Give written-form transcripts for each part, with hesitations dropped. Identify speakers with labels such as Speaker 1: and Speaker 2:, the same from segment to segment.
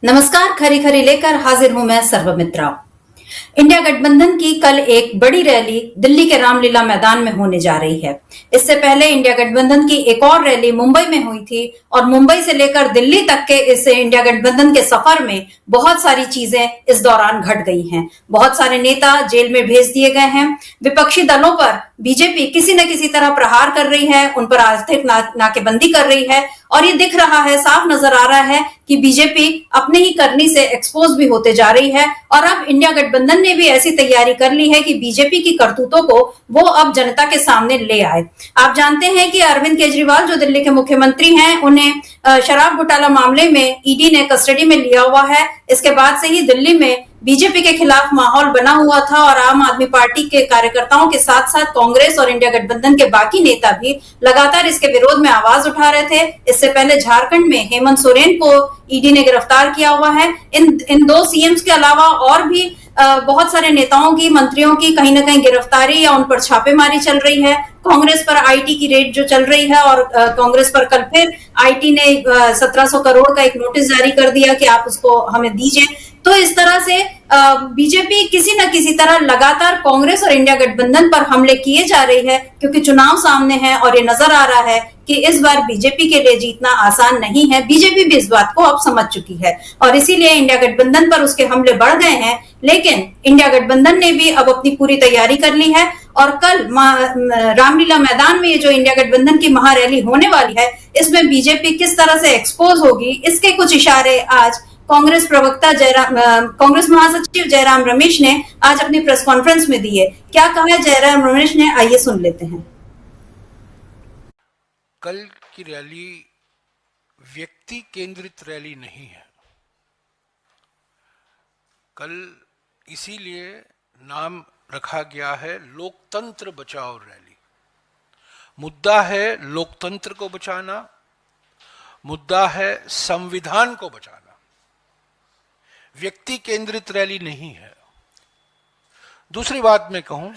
Speaker 1: नमस्कार, खरी खरी लेकर हाजिर हूं मैं सर्वमित्रा। इंडिया गठबंधन की कल एक बड़ी रैली दिल्ली के रामलीला मैदान में होने जा रही है। इससे पहले इंडिया गठबंधन की एक और रैली मुंबई में हुई थी और मुंबई से लेकर दिल्ली तक के इस इंडिया गठबंधन के सफर में बहुत सारी चीजें इस दौरान घट गई हैं। बहुत सारे नेता जेल में भेज दिए गए हैं। विपक्षी दलों पर बीजेपी किसी न किसी तरह प्रहार कर रही है, उन पर आर्थिक नाकेबंदी कर रही है और ये दिख रहा है, साफ नजर आ रहा है कि बीजेपी अपने ही करनी से एक्सपोज भी होते जा रही है। और अब इंडिया गठबंधन ने भी ऐसी तैयारी कर ली है कि बीजेपी की करतूतों को वो अब जनता के सामने ले आए। आप जानते हैं कि अरविंद केजरीवाल जो दिल्ली के मुख्यमंत्री हैं, उन्हें शराब घोटाला मामले में ईडी ने कस्टडी में लिया हुआ है। इसके बाद से ही दिल्ली में बीजेपी के खिलाफ माहौल बना हुआ था और आम आदमी पार्टी के कार्यकर्ताओं के साथ साथ कांग्रेस और इंडिया गठबंधन के बाकी नेता भी लगातार इसके विरोध में आवाज उठा रहे थे। इससे पहले झारखंड में हेमंत सोरेन को ईडी ने गिरफ्तार किया हुआ है। इन दो सीएम्स के अलावा और भी बहुत सारे नेताओं की, मंत्रियों की कहीं ना कहीं गिरफ्तारी या उन पर छापेमारी चल रही है। कांग्रेस पर आईटी की रेड जो चल रही है और कांग्रेस पर कल फिर आईटी ने 1700 करोड़ का एक नोटिस जारी कर दिया कि आप उसको हमें दीजिए। तो इस तरह से बीजेपी किसी न किसी तरह लगातार कांग्रेस और इंडिया गठबंधन पर हमले किए जा रही है, क्योंकि चुनाव सामने है और ये नजर आ रहा है कि इस बार बीजेपी के लिए जीतना आसान नहीं है। बीजेपी भी इस बात को अब समझ चुकी है और इसीलिए इंडिया गठबंधन पर उसके हमले बढ़ गए हैं। लेकिन इंडिया गठबंधन ने भी अब अपनी पूरी तैयारी कर ली है और कल रामलीला मैदान में ये जो इंडिया गठबंधन की महारैली होने वाली है, इसमें बीजेपी किस तरह से एक्सपोज होगी, इसके कुछ इशारे आज कांग्रेस प्रवक्ता कांग्रेस महासचिव जयराम रमेश ने आज अपनी प्रेस कॉन्फ्रेंस में दिए। क्या कहा है जयराम रमेश ने, आइए सुन लेते हैं।
Speaker 2: कल की रैली व्यक्ति केंद्रित रैली नहीं है। कल इसीलिए नाम रखा गया है लोकतंत्र बचाओ रैली। मुद्दा है लोकतंत्र को बचाना, मुद्दा है संविधान को बचाना। व्यक्ति केंद्रित रैली नहीं है। दूसरी बात मैं कहूं,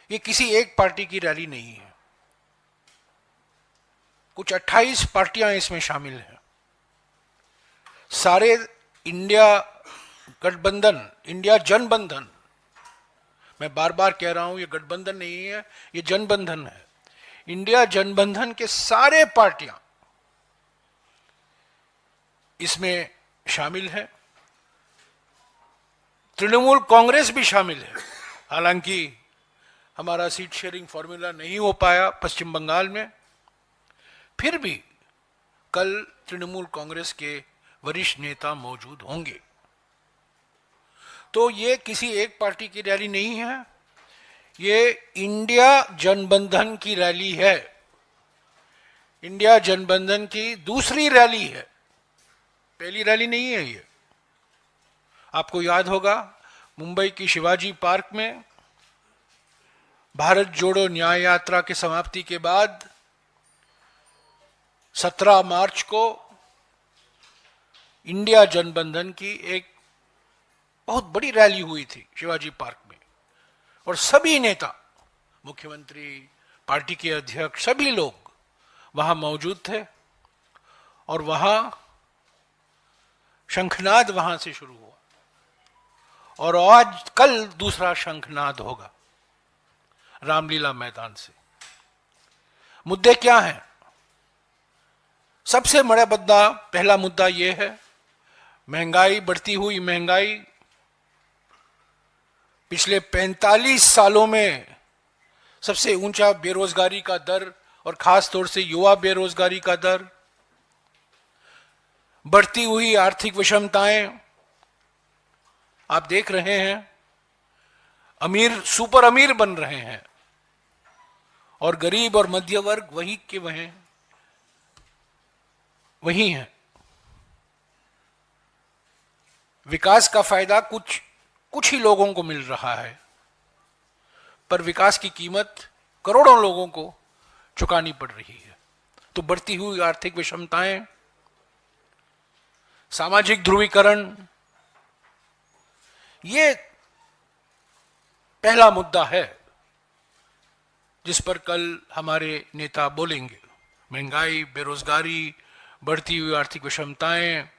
Speaker 2: ये किसी एक पार्टी की रैली नहीं है। कुछ 28 पार्टियां इसमें शामिल हैं। सारे इंडिया गठबंधन, इंडिया जनबंधन, मैं बार बार कह रहा हूं ये गठबंधन नहीं है, ये जनबंधन है। इंडिया जनबंधन के सारे पार्टियां इसमें शामिल हैं। तृणमूल कांग्रेस भी शामिल है। हालांकि हमारा सीट शेयरिंग फॉर्मूला नहीं हो पाया पश्चिम बंगाल में, फिर भी कल तृणमूल कांग्रेस के वरिष्ठ नेता मौजूद होंगे। तो ये किसी एक पार्टी की रैली नहीं है, ये इंडिया जनबंधन की रैली है। इंडिया जनबंधन की दूसरी रैली है, पहली रैली नहीं है ये। आपको याद होगा मुंबई की शिवाजी पार्क में भारत जोड़ो न्याय यात्रा की समाप्ति के बाद 17 मार्च को इंडिया जनबंधन की एक बहुत बड़ी रैली हुई थी शिवाजी पार्क में और सभी नेता, मुख्यमंत्री, पार्टी के अध्यक्ष, सभी लोग वहां मौजूद थे और वहां शंखनाद वहां से शुरू हुआ और आज कल दूसरा शंखनाद होगा रामलीला मैदान से। मुद्दे क्या हैं? सबसे बड़ा मुद्दा, पहला मुद्दा यह है महंगाई, बढ़ती हुई महंगाई। पिछले 45 सालों में सबसे ऊंचा बेरोजगारी का दर और खास तौर से युवा बेरोजगारी का दर, बढ़ती हुई आर्थिक विषमताएं आप देख रहे हैं। अमीर सुपर अमीर बन रहे हैं और गरीब और मध्य वर्ग वही के वही हैं। विकास का फायदा कुछ ही लोगों को मिल रहा है, पर विकास की कीमत करोड़ों लोगों को चुकानी पड़ रही है। तो बढ़ती हुई आर्थिक विषमताएं, सामाजिक ध्रुवीकरण, ये पहला मुद्दा है जिस पर कल हमारे नेता बोलेंगे। महंगाई, बेरोजगारी, बढ़ती हुई आर्थिक विषमताएं,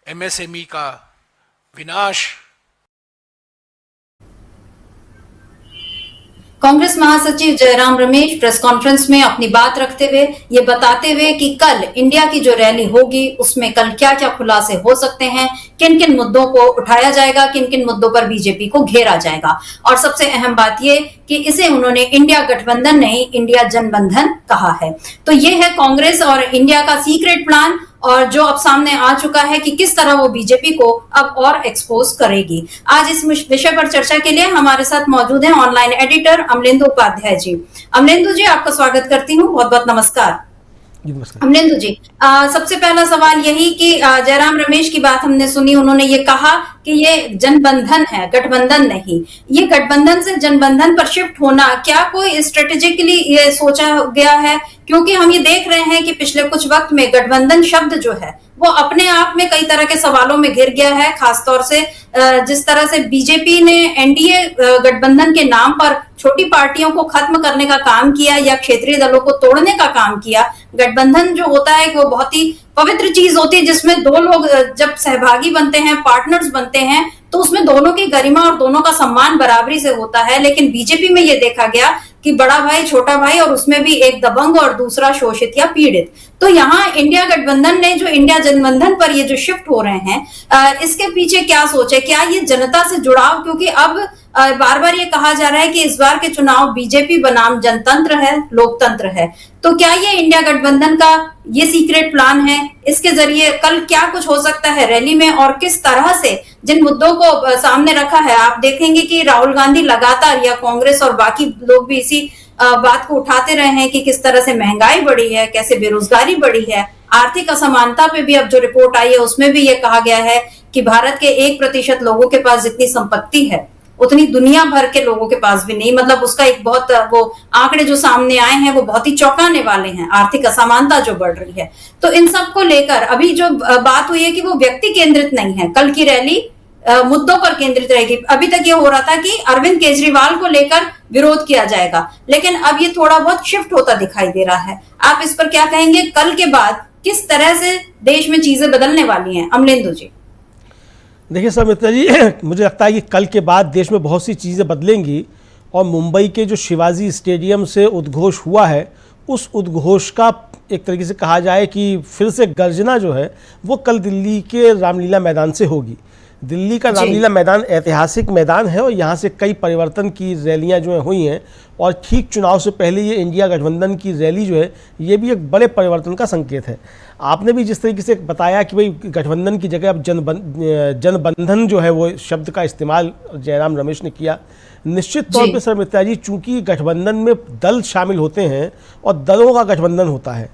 Speaker 2: एमएसएमई का विनाश।
Speaker 1: कांग्रेस महासचिव जयराम रमेश प्रेस कॉन्फ्रेंस में अपनी बात रखते हुए ये बताते हुए कि कल इंडिया की जो रैली होगी उसमें कल क्या क्या खुलासे हो सकते हैं, किन किन मुद्दों को उठाया जाएगा, किन किन मुद्दों पर बीजेपी को घेरा जाएगा। और सबसे अहम बात ये कि इसे उन्होंने इंडिया गठबंधन नहीं, इंडिया जनबंधन कहा है। तो ये है कांग्रेस और इंडिया का सीक्रेट प्लान, और जो अब सामने आ चुका है कि किस तरह वो बीजेपी को अब और एक्सपोज करेगी। आज इस विषय पर चर्चा के लिए हमारे साथ मौजूद हैं ऑनलाइन एडिटर अमलेंदु उपाध्याय जी। अमलेंदु जी, आपका स्वागत करती हूँ, बहुत बहुत नमस्कार। अमलेंदु जी, सबसे पहला सवाल यही कि जयराम रमेश की बात हमने सुनी, उन्होंने ये कहा कि ये जनबंधन है, गठबंधन नहीं। ये गठबंधन से जनबंधन पर शिफ्ट होना क्या कोई स्ट्रेटेजिकली ये सोचा गया है? क्योंकि हम ये देख रहे हैं कि पिछले कुछ वक्त में गठबंधन शब्द जो है वो अपने आप में कई तरह के सवालों में घिर गया है। खासतौर से जिस तरह से बीजेपी ने एनडीए गठबंधन के नाम पर छोटी पार्टियों को खत्म करने का काम किया या क्षेत्रीय दलों को तोड़ने का काम किया। गठबंधन जो होता है वो बहुत ही पवित्र चीज होती है, जिसमें दो लोग जब सहभागी बनते हैं, पार्टनर्स बनते हैं, तो उसमें दोनों की गरिमा और दोनों का सम्मान बराबरी से होता है। लेकिन बीजेपी में ये देखा गया कि बड़ा भाई छोटा भाई, और उसमें भी एक दबंग और दूसरा शोषित या पीड़ित। तो यहाँ इंडिया गठबंधन ने जो इंडिया जनबंधन पर ये जो शिफ्ट हो रहे हैं, इसके पीछे क्या सोच है? क्या ये जनता से जुड़ाव, क्योंकि अब बार बार ये कहा जा रहा है कि इस बार के चुनाव बीजेपी बनाम जनतंत्र है, लोकतंत्र है, तो क्या ये इंडिया गठबंधन का ये सीक्रेट प्लान है? इसके जरिए कल क्या कुछ हो सकता है रैली में, और किस तरह से जिन मुद्दों को सामने रखा है, आप देखेंगे कि राहुल गांधी लगातार या कांग्रेस और बाकी लोग भी इसी बात को उठाते रहे हैं कि किस तरह से महंगाई बढ़ी है, कैसे बेरोजगारी बढ़ी है, आर्थिक असमानता पे भी अब जो रिपोर्ट आई है उसमें भी ये कहा गया है कि भारत के 1% लोगों के पास जितनी संपत्ति है उतनी दुनिया भर के लोगों के पास भी नहीं। मतलब उसका एक बहुत वो आंकड़े जो सामने आए हैं वो बहुत ही चौंकाने वाले हैं, आर्थिक असमानता जो बढ़ रही है। तो इन सब को लेकर अभी जो बात हुई है कि वो व्यक्ति केंद्रित नहीं है, कल की रैली मुद्दों पर केंद्रित रहेगी। अभी तक ये हो रहा था कि अरविंद केजरीवाल को लेकर विरोध किया जाएगा, लेकिन अब ये थोड़ा बहुत शिफ्ट होता दिखाई दे रहा है। आप इस पर क्या कहेंगे? कल के बाद किस तरह से देश में चीजें बदलने वाली हैं? अमलेंदु जी।
Speaker 3: देखिए समिता जी, मुझे लगता है कि कल के बाद देश में बहुत सी चीज़ें बदलेंगी, और मुंबई के जो शिवाजी स्टेडियम से उद्घोष हुआ है, उस उद्घोष का एक तरीके से कहा जाए कि फिर से गर्जना जो है वो कल दिल्ली के रामलीला मैदान से होगी। दिल्ली का रामलीला मैदान ऐतिहासिक मैदान है, और यहाँ से कई परिवर्तन की रैलियाँ जो है हुई हैं, और ठीक चुनाव से पहले ये इंडिया गठबंधन की रैली जो है ये भी एक बड़े परिवर्तन का संकेत है। आपने भी जिस तरीके से बताया कि भाई गठबंधन की जगह अब जनबंधन जो है वो शब्द का इस्तेमाल जयराम रमेश ने किया। निश्चित तौर पे सर मित्रा जी, चूँकि गठबंधन में दल शामिल होते हैं और दलों का गठबंधन होता है,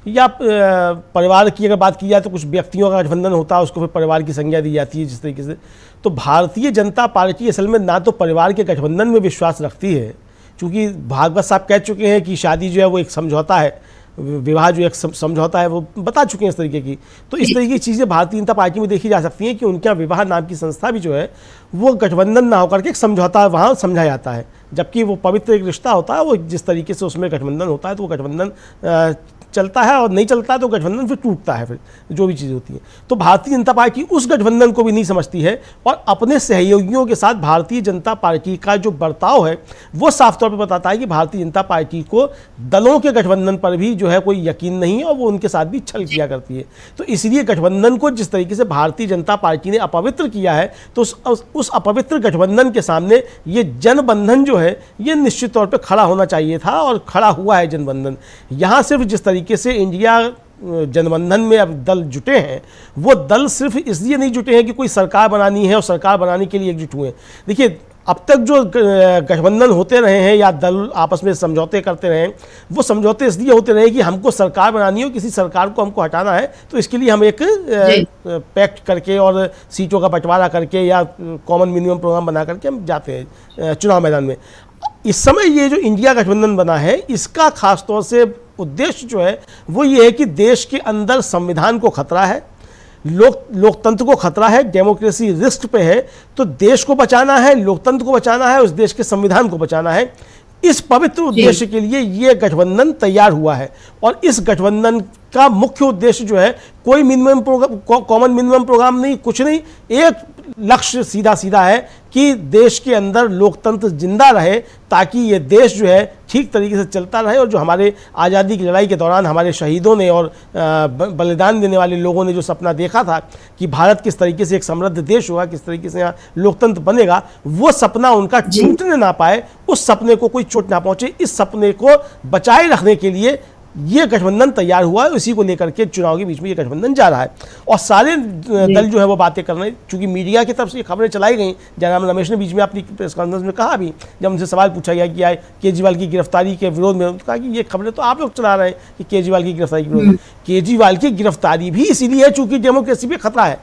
Speaker 3: या परिवार की अगर बात की जाए तो कुछ व्यक्तियों का गठबंधन होता है, उसको फिर परिवार की संज्ञा दी जाती है जिस तरीके से। तो भारतीय जनता पार्टी असल में ना तो परिवार के गठबंधन में विश्वास रखती है, क्योंकि भागवत साहब कह चुके हैं कि शादी जो है वो एक समझौता है, विवाह जो एक समझौता है, वो बता चुके हैं इस तरीके की। तो इस तरीके की चीज़ें भारतीय जनता पार्टी में देखी जा सकती हैं कि उनके यहाँ विवाह नाम की संस्था भी जो है वो गठबंधन ना होकर के एक समझौता वहाँ समझा जाता है, जबकि वो पवित्र एक रिश्ता होता है। वो जिस तरीके से उसमें गठबंधन होता है तो वो गठबंधन चलता है, और नहीं चलता है तो गठबंधन फिर टूटता है, फिर जो भी चीज़ होती है। तो भारतीय जनता पार्टी उस गठबंधन को भी नहीं समझती है, और अपने सहयोगियों के साथ भारतीय जनता पार्टी का जो बर्ताव है वो साफ तौर पर बताता है कि भारतीय जनता पार्टी को दलों के गठबंधन पर भी जो है कोई यकीन नहीं है, और वो उनके साथ भी छल किया करती है। तो इसलिए गठबंधन को जिस तरीके से भारतीय जनता पार्टी ने अपवित्र किया है, तो उस अपवित्र गठबंधन के सामने ये जनबंधन जो है ये निश्चित तौर पर खड़ा होना चाहिए था, और खड़ा हुआ है जनबंधन। यहाँ सिर्फ जिस तरीके से इंडिया जनबंधन में अब दल जुटे हैं, वो दल सिर्फ इसलिए नहीं जुटे हैं कि कोई सरकार बनानी है और सरकार बनाने के लिए एकजुट हुए। देखिए, अब तक जो गठबंधन होते रहे हैं या दल आपस में समझौते करते रहे हैं, वो समझौते इसलिए होते रहे कि हमको सरकार बनानी हो, किसी सरकार को हमको हटाना है, तो इसके लिए हम एक पैक्ट करके और सीटों का बंटवारा करके या कॉमन मिनिमम प्रोग्राम बना करके हम जाते हैं चुनाव मैदान में। इस समय ये जो इंडिया गठबंधन बना है, इसका खासतौर से उद्देश्य जो है वो ये है कि देश के अंदर संविधान को खतरा है, लोकतंत्र को खतरा है, डेमोक्रेसी रिस्क पे है, तो देश को बचाना है, लोकतंत्र को बचाना है, उस देश के संविधान को बचाना है। इस पवित्र उद्देश्य के लिए ये गठबंधन तैयार हुआ है। और इस गठबंधन का मुख्य उद्देश्य जो है, कोई मिनिमम कॉमन मिनिमम प्रोग्राम नहीं, कुछ नहीं, एक लक्ष्य सीधा सीधा है कि देश के अंदर लोकतंत्र जिंदा रहे, ताकि ये देश जो है ठीक तरीके से चलता रहे। और जो हमारे आज़ादी की लड़ाई के दौरान हमारे शहीदों ने और बलिदान देने वाले लोगों ने जो सपना देखा था कि भारत किस तरीके से एक समृद्ध देश होगा, किस तरीके से यहाँ लोकतंत्र बनेगा, वो सपना उनका टूटने ना पाए, उस सपने को कोई चोट ना पहुँचे, इस सपने को बचाए रखने के लिए ये गठबंधन तैयार हुआ है। इसी को लेकर के चुनाव के बीच में ये गठबंधन जा रहा है। और सारे दल जो है वो बातें कर रहे हैं, चूंकि मीडिया की तरफ से ये खबरें चलाई गई। जयराम रमेश ने बीच में अपनी प्रेस कॉन्फ्रेंस में कहा भी, जब उनसे सवाल पूछा गया कि केजरीवाल की गिरफ्तारी के विरोध में, कहा कि ये खबरें तो आप लोग चला रहे हैं कि केजरीवाल की गिरफ्तारी के विरोध में। केजरीवाल की गिरफ्तारी भी इसीलिए है चूंकि डेमोक्रेसी पे खतरा है।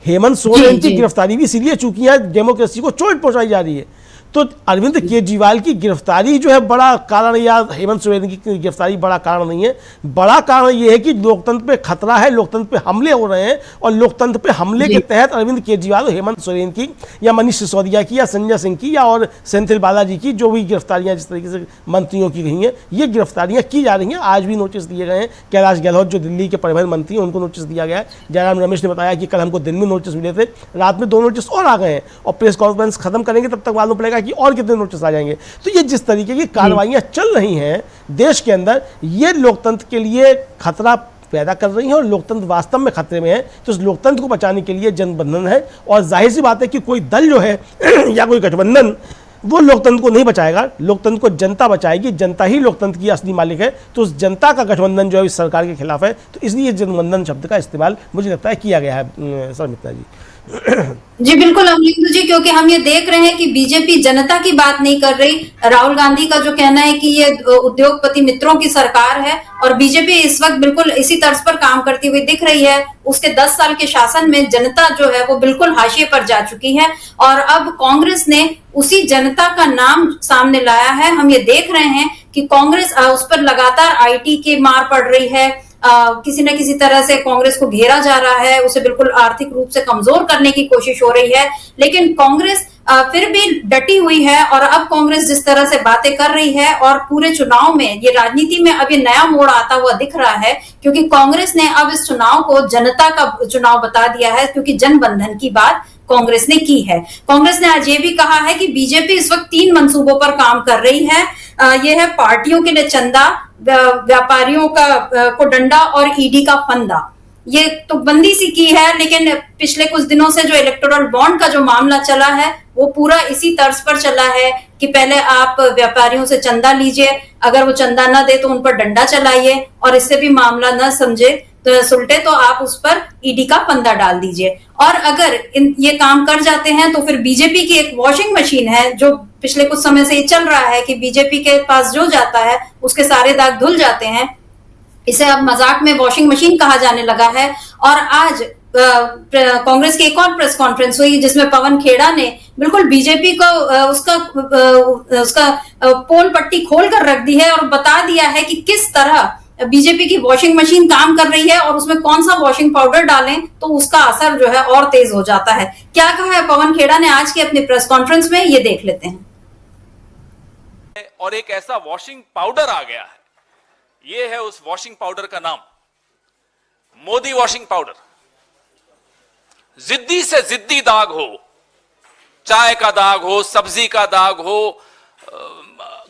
Speaker 3: हेमंत सोरेन की गिरफ्तारी भी इसीलिए चूंकि यहाँ डेमोक्रेसी को चोट पहुंचाई जा रही है। तो अरविंद केजरीवाल की गिरफ्तारी जो है बड़ा कारण, या हेमंत सोरेन की गिरफ्तारी बड़ा कारण नहीं है। बड़ा कारण ये है कि लोकतंत्र पे खतरा है, लोकतंत्र पे हमले हो रहे हैं। और लोकतंत्र पे हमले के तहत अरविंद केजरीवाल, हेमंत सोरेन की या मनीष सिसोदिया की या संजय सिंह की या और सेंथिल बालाजी की जो भी गिरफ्तारियां जिस तरीके से मंत्रियों की गई हैं, ये गिरफ्तारियां की जा रही हैं। आज भी नोटिस दिए गए हैं। कैलाश गहलोत जो दिल्ली के परिवहन मंत्री हैं, उनको नोटिस दिया गया है। जयराम रमेश ने बताया कि कल हमको दिन में नोटिस मिले थे, रात में 2 नोटिस और आ गए हैं। और प्रेस कॉन्फ्रेंस खत्म करेंगे तब तक मालूम पड़ेगा कि और कितने नोटिस आ जाएंगे। तो ये जिस तरीके की कार्रवाइयां चल रही हैं देश के अंदर, ये लोकतंत्र के लिए खतरा पैदा कर रही हैं और लोकतंत्र वास्तव में खतरे में है। तो इस लोकतंत्र को बचाने के लिए जनबंधन है। और जाहिर सी बात है कि कोई दल जो है या कोई गठबंधन वो लोकतंत्र को नहीं बचाएगा, लोकतंत्र को जनता बचाएगी। जनता ही लोकतंत्र की असली मालिक है। तो उस जनता का गठबंधन जो है इस सरकार के खिलाफ है। तो इसलिए जनबंधन शब्द का इस्तेमाल मुझे लगता है किया गया है। सर मित्रा जी।
Speaker 1: जी बिल्कुल अमलिंदु जी, क्योंकि हम ये देख रहे हैं कि बीजेपी जनता की बात नहीं कर रही। राहुल गांधी का जो कहना है कि ये उद्योगपति मित्रों की सरकार है, और बीजेपी इस वक्त बिल्कुल इसी तर्ज पर काम करती हुई दिख रही है। उसके 10 साल के शासन में जनता जो है वो बिल्कुल हाशिए पर जा चुकी है। और अब कांग्रेस ने उसी जनता का नाम सामने लाया है। हम ये देख रहे हैं कि कांग्रेस उस पर लगातार आईटी की मार पड़ रही है। किसी न किसी तरह से कांग्रेस को घेरा जा रहा है, उसे बिल्कुल आर्थिक रूप से कमजोर करने की कोशिश हो रही है। लेकिन कांग्रेस फिर भी डटी हुई है। और अब कांग्रेस जिस तरह से बातें कर रही है, और पूरे चुनाव में ये राजनीति में अब ये नया मोड़ आता हुआ दिख रहा है, क्योंकि कांग्रेस ने अब इस चुनाव को जनता का चुनाव बता दिया है, क्योंकि जनबंधन की बात कांग्रेस ने की है। कांग्रेस ने आज ये भी कहा है कि बीजेपी इस वक्त 3 मंसूबों पर काम कर रही है। ये है पार्टियों के लिए चंदा, व्यापारियों को डंडा और ईडी का फंदा। ये तो बंदी सी की है, लेकिन पिछले कुछ दिनों से जो इलेक्टोरल बॉन्ड का जो मामला चला है वो पूरा इसी तर्ज पर चला है कि पहले आप व्यापारियों से चंदा लीजिए, अगर वो चंदा ना दे तो उन पर डंडा चलाइए, और इससे भी मामला न समझे तो सुलटे तो आप उस पर ईडी का फंदा डाल दीजिए। और अगर ये काम कर जाते हैं तो फिर बीजेपी की एक वॉशिंग मशीन है, जो पिछले कुछ समय से ये चल रहा है कि बीजेपी के पास जो जाता है उसके सारे दाग धुल जाते हैं। इसे अब मजाक में वॉशिंग मशीन कहा जाने लगा है। और आज कांग्रेस की एक और प्रेस कॉन्फ्रेंस हुई जिसमें पवन खेड़ा ने बिल्कुल बीजेपी को उसका पोल पट्टी खोल कर रख दी है और बता दिया है कि किस तरह बीजेपी की वॉशिंग मशीन काम कर रही है, और उसमें कौन सा वॉशिंग पाउडर डालें तो उसका असर जो है और तेज हो जाता है। क्या कहा है पवन खेड़ा ने आज की अपनी प्रेस कॉन्फ्रेंस में, ये देख लेते हैं।
Speaker 4: और एक ऐसा वॉशिंग पाउडर आ गया है, ये है उस वॉशिंग पाउडर का नाम, मोदी वॉशिंग पाउडर। जिद्दी से जिद्दी दाग हो, चाय का दाग हो, सब्जी का दाग हो,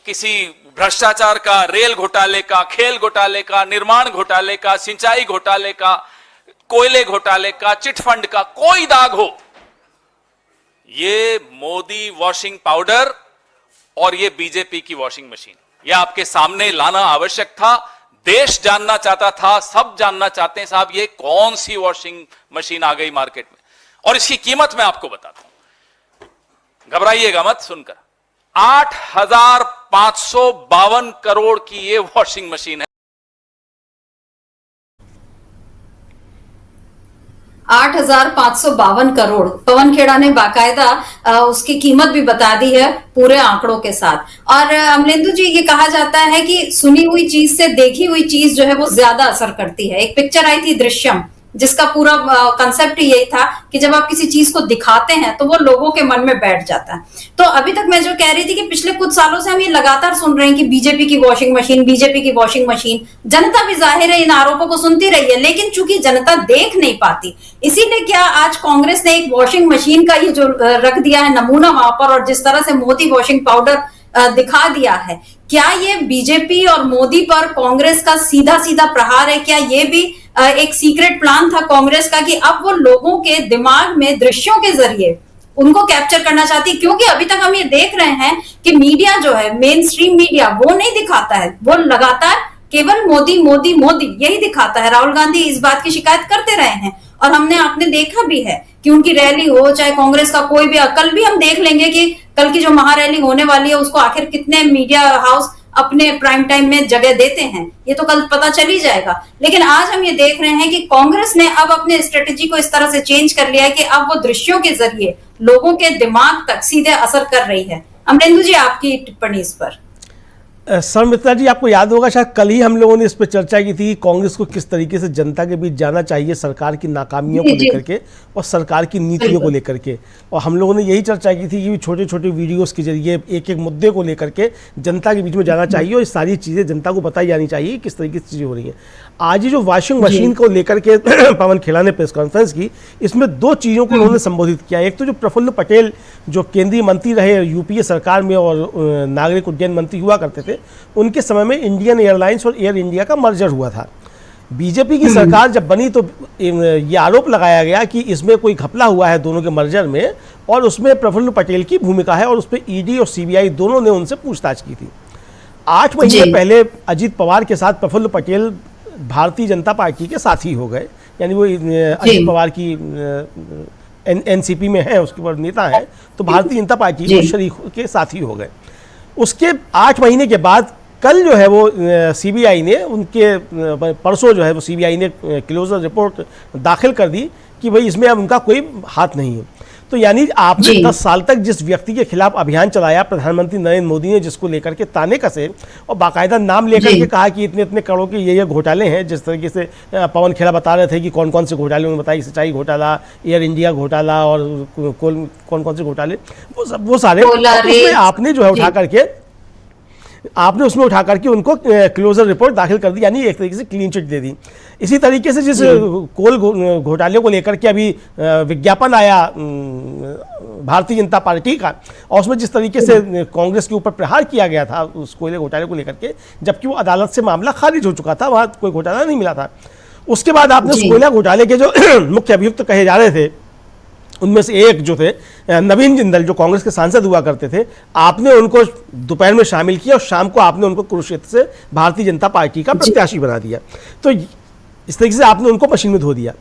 Speaker 4: किसी भ्रष्टाचार का, रेल घोटाले का, खेल घोटाले का, निर्माण घोटाले का, सिंचाई घोटाले का, कोयले घोटाले का, चिटफंड का, कोई दाग हो, ये मोदी वॉशिंग पाउडर और ये बीजेपी की वॉशिंग मशीन, ये आपके सामने लाना आवश्यक था। देश जानना चाहता था, सब जानना चाहते हैं साहब ये कौन सी वॉशिंग मशीन आ गई मार्केट में, और इसकी कीमत मैं आपको बताता हूं, घबराइएगा मत सुनकर। 8,552 करोड़ की ये वॉशिंग मशीन है।
Speaker 1: 8,552 करोड़ पवन खेड़ा ने बाकायदा उसकी कीमत भी बता दी है पूरे आंकड़ों के साथ। और अमलेंदु जी, ये कहा जाता है कि सुनी हुई चीज से देखी हुई चीज जो है वो ज्यादा असर करती है। एक पिक्चर आई थी दृश्यम, जिसका पूरा कंसेप्ट यही था कि जब आप किसी चीज को दिखाते हैं तो वो लोगों के मन में बैठ जाता है। तो अभी तक मैं जो कह रही थी कि पिछले कुछ सालों से हम ये लगातार सुन रहे हैं कि बीजेपी की वॉशिंग मशीन, बीजेपी की वॉशिंग मशीन। जनता भी जाहिर है इन आरोपों को सुनती रही है, लेकिन चूंकि जनता देख नहीं पाती, इसीलिए क्या आज कांग्रेस ने एक वॉशिंग मशीन का ये जो रख दिया है नमूना वहां पर, और जिस तरह से मोदी वॉशिंग पाउडर दिखा दिया है, क्या ये बीजेपी और मोदी पर कांग्रेस का सीधा सीधा प्रहार है? क्या ये भी एक सीक्रेट प्लान था कांग्रेस का कि अब वो लोगों के दिमाग में दृश्यों के जरिए उनको कैप्चर करना चाहती? क्योंकि अभी तक हम ये देख रहे हैं कि मीडिया जो है, मेन स्ट्रीम मीडिया, वो नहीं दिखाता है, वो लगातार केवल मोदी मोदी मोदी यही दिखाता है। राहुल गांधी इस बात की शिकायत करते रहे हैं और आपने देखा भी है कि उनकी रैली हो, चाहे कांग्रेस का कोई भी, कल भी हम देख लेंगे कि कल की जो महारैली होने वाली है उसको आखिर कितने मीडिया हाउस अपने प्राइम टाइम में जगह देते हैं, ये तो कल पता चल ही जाएगा। लेकिन आज हम ये देख रहे हैं कि कांग्रेस ने अब अपने स्ट्रेटेजी को इस तरह से चेंज कर लिया है कि अब वो दृश्यों के जरिए लोगों के दिमाग तक सीधे असर कर रही है। अमरेंदु जी, आपकी टिप्पणी इस पर।
Speaker 3: सर मित्रा जी, आपको याद होगा शायद कल ही हम लोगों ने इस पर चर्चा की थी कि कांग्रेस को किस तरीके से जनता के बीच जाना चाहिए सरकार की नाकामियों को लेकर के और सरकार की नीतियों को लेकर के। और हम लोगों ने यही चर्चा की थी कि छोटे छोटे वीडियोस के जरिए एक एक मुद्दे को लेकर के जनता के बीच में जाना चाहिए और ये सारी चीज़ें जनता को बताई जानी चाहिए किस तरीके से चीज़ें हो रही हैं। आज ही जो वॉशिंग मशीन को लेकर के पवन खेड़ा ने प्रेस कॉन्फ्रेंस की, इसमें दो चीज़ों को उन्होंने संबोधित किया। एक तो जो प्रफुल्ल पटेल जो केंद्रीय मंत्री रहे यूपीए सरकार में और नागरिक उड्डयन मंत्री हुआ करते थे, उनके समय में इंडियन एयरलाइंस और एयर इंडिया का मर्जर हुआ था। बीजेपी की सरकार जब बनी तो ये आरोप लगाया गया कि इसमें कोई घपला हुआ है दोनों के मर्जर में और उसमें प्रफुल्ल पटेल की भूमिका है और उस पर ईडी और सीबीआई दोनों ने उनसे पूछताछ की थी। 8 महीने पहले अजित पवार के साथ प्रफुल्ल पटेल भारतीय जनता पार्टी के साथी हो गए, यानी वो अजित पवार की एनसीपी में है, उसके ऊपर नेता है, तो भारतीय जनता पार्टी के शरीक के साथी हो गए। उसके 8 महीने के बाद कल जो है वो सीबीआई ने उनके परसों जो है वो सीबीआई ने क्लोजर रिपोर्ट दाखिल कर दी कि भाई इसमें अब उनका कोई हाथ नहीं है। तो यानी आपने 10 साल तक जिस व्यक्ति के खिलाफ अभियान चलाया प्रधानमंत्री नरेंद्र मोदी ने, जिसको लेकर के ताने कसे और बाकायदा नाम लेकर के कहा कि इतने इतने करोड़ के ये घोटाले हैं, जिस तरीके से पवन खेड़ा बता रहे थे कि कौन कौन से घोटाले उन्होंने बताया, सिंचाई घोटाला, एयर इंडिया घोटाला और कौन कौन से घोटाले, वो सारे उसमें आपने जो है उसमें उठा करके उनको क्लोजर रिपोर्ट दाखिल कर दी, यानी एक तरीके से क्लीन चिट दे दी। इसी तरीके से जिस कोल घोटाले को लेकर के अभी विज्ञापन आया भारतीय जनता पार्टी का और उसमें जिस तरीके से कांग्रेस के ऊपर प्रहार किया गया था उस कोयले घोटाले को लेकर के, जबकि वो अदालत से मामला खारिज हो चुका था, वहाँ कोई घोटाला नहीं मिला था। उसके बाद आपने उस कोयला घोटाले के जो मुख्य अभियुक्त कहे जा रहे थे उनमें से एक जो थे नवीन जिंदल, जो कांग्रेस के सांसद हुआ करते थे, आपने उनको दोपहर में शामिल किया और शाम को आपने उनको कुरुक्षेत्र से भारतीय जनता पार्टी का प्रत्याशी बना दिया। तो इस तरीके से आपने उनको मशीन में धो दिया।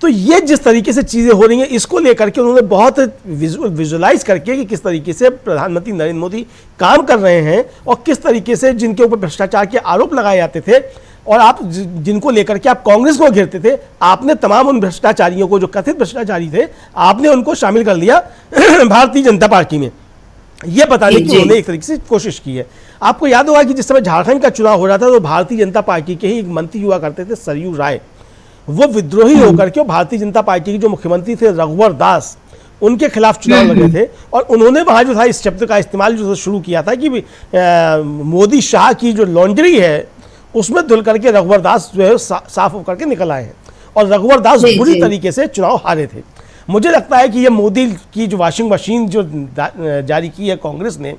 Speaker 3: तो ये जिस तरीके से चीज़ें हो रही हैं, इसको लेकर के उन्होंने बहुत विजुअलाइज करके कि किस तरीके से प्रधानमंत्री नरेंद्र मोदी काम कर रहे हैं और किस तरीके से जिनके ऊपर भ्रष्टाचार के आरोप लगाए जाते थे और आप जिनको लेकर के आप कांग्रेस को घेरते थे, आपने तमाम उन भ्रष्टाचारियों को, जो कथित भ्रष्टाचारी थे, आपने उनको शामिल कर लिया भारतीय जनता पार्टी में। ये बताने की उन्होंने एक तरीके से कोशिश की है। आपको याद होगा कि जिस समय झारखंड का चुनाव हो रहा था तो भारतीय जनता पार्टी के ही एक मंत्री हुआ करते थे सरयू राय, वो विद्रोही होकर के भारतीय जनता पार्टी के जो मुख्यमंत्री थे रघुवर दास, उनके खिलाफ चुनाव लड़े थे और उन्होंने वहां जो था इस शब्द का इस्तेमाल जो शुरू किया था कि मोदी शाह की जो लॉन्ड्री है उसमें धुल करके रघुवर दास जो है साफ होकर के निकल आए हैं और रघुवर दास बुरी तरीके से चुनाव हारे थे। मुझे लगता है कि ये मोदी की जो वॉशिंग मशीन जो जारी की है कांग्रेस ने,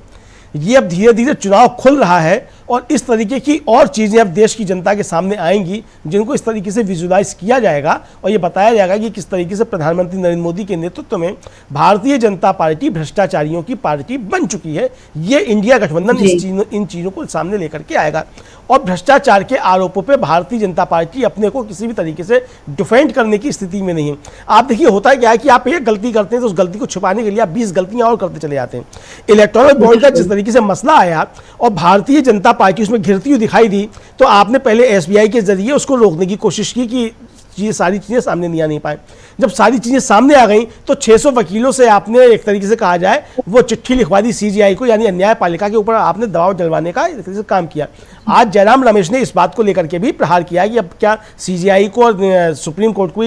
Speaker 3: ये अब धीरे धीरे चुनाव खुल रहा है और इस तरीके की और चीज़ें अब देश की जनता के सामने आएंगी जिनको इस तरीके से विजुलाइज किया जाएगा और ये बताया जाएगा कि किस तरीके से प्रधानमंत्री नरेंद्र मोदी के नेतृत्व में भारतीय जनता पार्टी भ्रष्टाचारियों की पार्टी बन चुकी है। ये इंडिया गठबंधन इन चीज़ों को सामने लेकर के आएगा और भ्रष्टाचार के आरोपों पर भारतीय जनता पार्टी अपने को किसी भी तरीके से डिफेंड करने की स्थिति में नहीं है। आप देखिए होता है क्या है कि आप एक गलती करते हैं तो उस गलती को छुपाने के लिए आप 20 गलतियां और करते चले जाते हैं। इलेक्टोरल बॉन्ड का जिस तरीके से मसला आया और भारतीय जनता पार्टी उसमें घिरती हुई दिखाई दी तो आपने पहले एसबीआई के जरिए उसको रोकने की कोशिश की कि ये सारी चीज़ें सामने नहीं आ नहीं पाए। जब सारी चीज़ें सामने आ गई तो 600 वकीलों से आपने एक तरीके से कहा जाए वो चिट्ठी लिखवा दी सीजीआई को, यानी न्यायपालिका के ऊपर आपने दबाव डलवाने का एक तरीके से काम किया। आज जयराम रमेश ने इस बात को लेकर के भी प्रहार किया कि अब क्या सीजीआई को और सुप्रीम कोर्ट को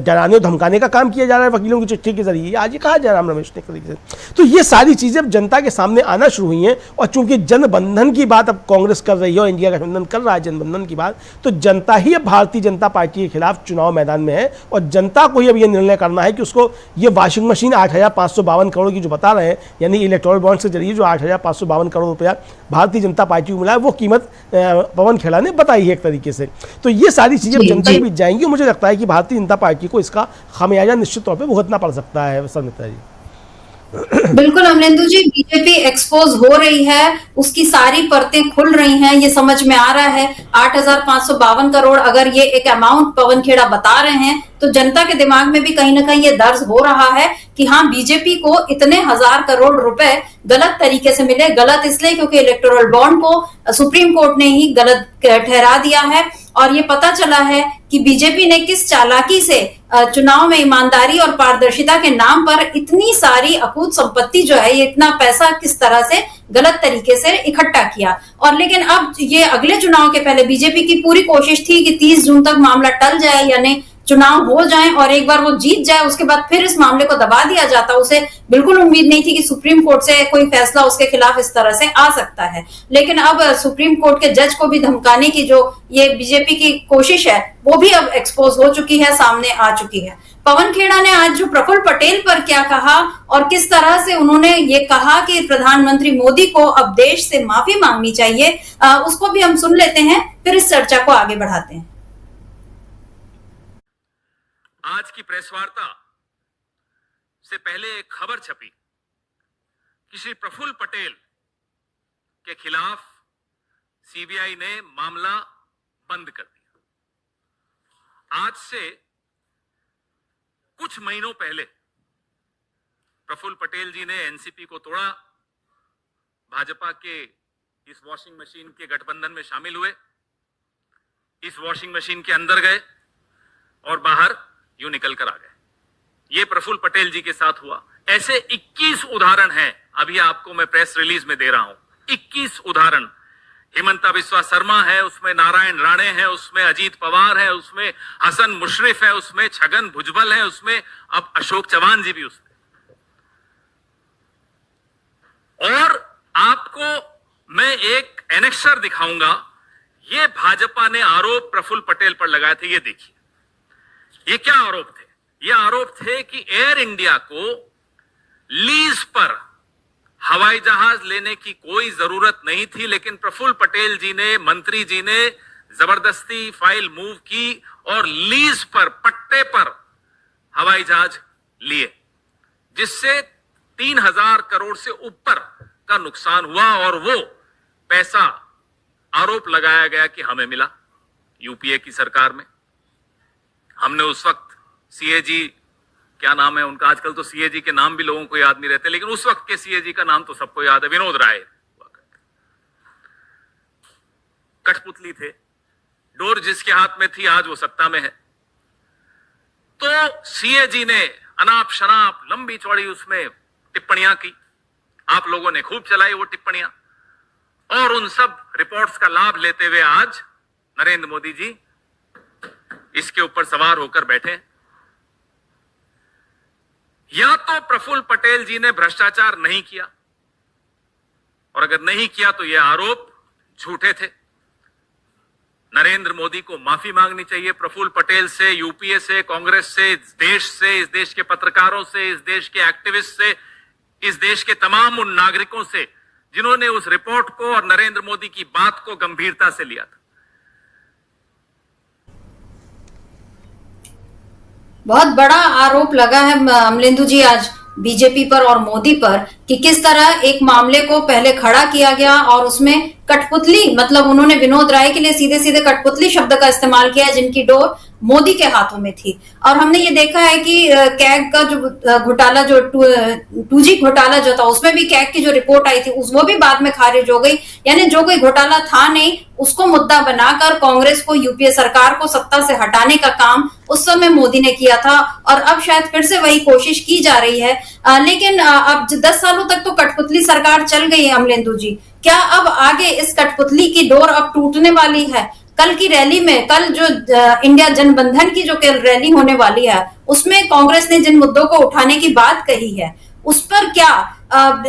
Speaker 3: डराने और धमकाने का काम किया जा रहा है वकीलों की चिट्ठी के जरिए, आज ये कहा जयराम रमेश ने तरीके से। तो ये सारी चीजें अब जनता के सामने आना शुरू हुई हैं, और चूंकि जनबंधन की बात अब कांग्रेस कर रही है और इंडिया गठबंधन कर रहा है जनबंधन की बात, तो जनता ही अब भारतीय जनता पार्टी के खिलाफ चुनाव मैदान में है, और जनता को ही अब यह निर्णय करना है कि उसको ये वाशिंग मशीन 8,552 करोड़ की जो बता रहे हैं, यानी इलेक्टोरल बॉन्ड के जरिए जो 8,552 करोड़ रुपया भारतीय जनता पार्टी को मिला है, वो कीमत पवन खेड़ा ने बताई है एक तरीके से। तो ये सारी चीजें जनता के बीच जाएंगी, और मुझे लगता है कि भारतीय जनता पार्टी को इसका खामियाजा निश्चित तौर पर भुगतना पड़ सकता है। समिता जी
Speaker 1: बिल्कुल अमलेंदु जी, बीजेपी एक्सपोज हो रही है, उसकी सारी परतें खुल रही हैं, ये समझ में आ रहा है। 8,552 करोड़ अगर ये एक अमाउंट पवन खेड़ा बता रहे हैं, तो जनता के दिमाग में भी कहीं ना कहीं ये दर्ज हो रहा है कि हाँ, बीजेपी को इतने हजार करोड़ रुपए गलत तरीके से मिले। गलत इसलिए क्योंकि इलेक्टोरल बॉन्ड को सुप्रीम कोर्ट ने ही गलत ठहरा दिया है, और ये पता चला है कि बीजेपी ने किस चालाकी से चुनाव में ईमानदारी और पारदर्शिता के नाम पर इतनी सारी अकूत संपत्ति जो है, ये इतना पैसा किस तरह से गलत तरीके से इकट्ठा किया। और लेकिन अब ये अगले चुनाव के पहले बीजेपी की पूरी कोशिश थी कि 30 जून तक मामला टल जाए, यानी चुनाव हो जाए और एक बार वो जीत जाए, उसके बाद फिर इस मामले को दबा दिया जाता। उसे बिल्कुल उम्मीद नहीं थी कि सुप्रीम कोर्ट से कोई फैसला उसके खिलाफ इस तरह से आ सकता है। लेकिन अब सुप्रीम कोर्ट के जज को भी धमकाने की जो ये बीजेपी की कोशिश है, वो भी अब एक्सपोज हो चुकी है, सामने आ चुकी है। पवन खेड़ा ने आज जो प्रफुल्ल पटेल पर क्या कहा और किस तरह से उन्होंने ये कहा कि प्रधानमंत्री मोदी को अब देश से माफी मांगनी चाहिए, उसको भी हम सुन लेते हैं, फिर इस चर्चा को आगे बढ़ाते हैं।
Speaker 4: आज की प्रेस वार्ता से पहले एक खबर छपी कि श्री प्रफुल्ल पटेल के खिलाफ सीबीआई ने मामला बंद कर दिया। आज से कुछ महीनों पहले प्रफुल्ल पटेल जी ने एनसीपी को तोड़ा, भाजपा के इस वॉशिंग मशीन के गठबंधन में शामिल हुए, इस वॉशिंग मशीन के अंदर गए और बाहर यूं निकल कर आ गए। ये प्रफुल्ल पटेल जी के साथ हुआ। ऐसे 21 उदाहरण हैं, अभी आपको मैं प्रेस रिलीज में दे रहा हूं। 21 उदाहरण। हिमंता बिस्वा शर्मा है, उसमें नारायण राणे है, उसमें अजीत पवार है, उसमें हसन मुशर्रफ है, उसमें छगन भुजबल है, उसमें अब अशोक चौहान जी भी उसमें। और आपको मैं एक एनेक्सर दिखाऊंगा। ये भाजपा ने आरोप प्रफुल्ल पटेल पर लगाए थे, ये देखिए। ये क्या आरोप थे? ये आरोप थे कि एयर इंडिया को लीज पर हवाई जहाज लेने की कोई जरूरत नहीं थी, लेकिन प्रफुल्ल पटेल जी ने, मंत्री जी ने जबरदस्ती फाइल मूव की और लीज पर, पट्टे पर हवाई जहाज लिए, जिससे 3,000 करोड़ से ऊपर का नुकसान हुआ। और वो पैसा आरोप लगाया गया कि हमें मिला यूपीए की सरकार में। हमने उस वक्त सीएजी, क्या नाम है उनका, आजकल तो सीएजी के नाम भी लोगों को याद नहीं रहते, लेकिन उस वक्त के सीएजी का नाम तो सबको याद है, विनोद राय। कठपुतली थे, डोर जिसके हाथ में थी आज वो सत्ता में है। तो सीएजी ने अनाप शनाप लंबी चौड़ी उसमें टिप्पणियां की, आप लोगों ने खूब चलाई वो टिप्पणियां, और उन सब रिपोर्ट्स का लाभ लेते हुए आज नरेंद्र मोदी जी इसके ऊपर सवार होकर बैठे। या तो प्रफुल्ल पटेल जी ने भ्रष्टाचार नहीं किया, और अगर नहीं किया तो ये आरोप झूठे थे। नरेंद्र मोदी को माफी मांगनी चाहिए प्रफुल्ल पटेल से, यूपीए से, कांग्रेस से, इस देश के पत्रकारों से, इस देश के एक्टिविस्ट से, इस देश के तमाम उन नागरिकों से जिन्होंने उस रिपोर्ट को और नरेंद्र मोदी की बात को गंभीरता से लिया था।
Speaker 1: बहुत बड़ा आरोप लगा है अमलेंदु जी आज बीजेपी पर और मोदी पर कि किस तरह एक मामले को पहले खड़ा किया गया और उसमें कठपुतली, मतलब उन्होंने विनोद राय के लिए सीधे सीधे कठपुतली शब्द का इस्तेमाल किया, जिनकी डोर मोदी के हाथों में थी। और हमने ये देखा है कि कैग का जो घोटाला, जो 2G घोटाला जो था, उसमें भी कैग की जो रिपोर्ट आई थी वो भी बाद में खारिज हो गई। यानी जो कोई घोटाला था नहीं, उसको मुद्दा बनाकर कांग्रेस को, यूपीए सरकार को सत्ता से हटाने का काम उस समय मोदी ने किया था। और अब शायद फिर से वही कोशिश की जा रही है। लेकिन अब 10 सालों तक तो कठपुतली सरकार चल गई है अमलेंदु जी। क्या अब आगे इस कठपुतली की डोर अब टूटने वाली है? कल की रैली में, कल जो इंडिया जनबंधन की जो कल रैली होने वाली है, उसमें कांग्रेस ने जिन मुद्दों को उठाने की बात कही है, उस पर क्या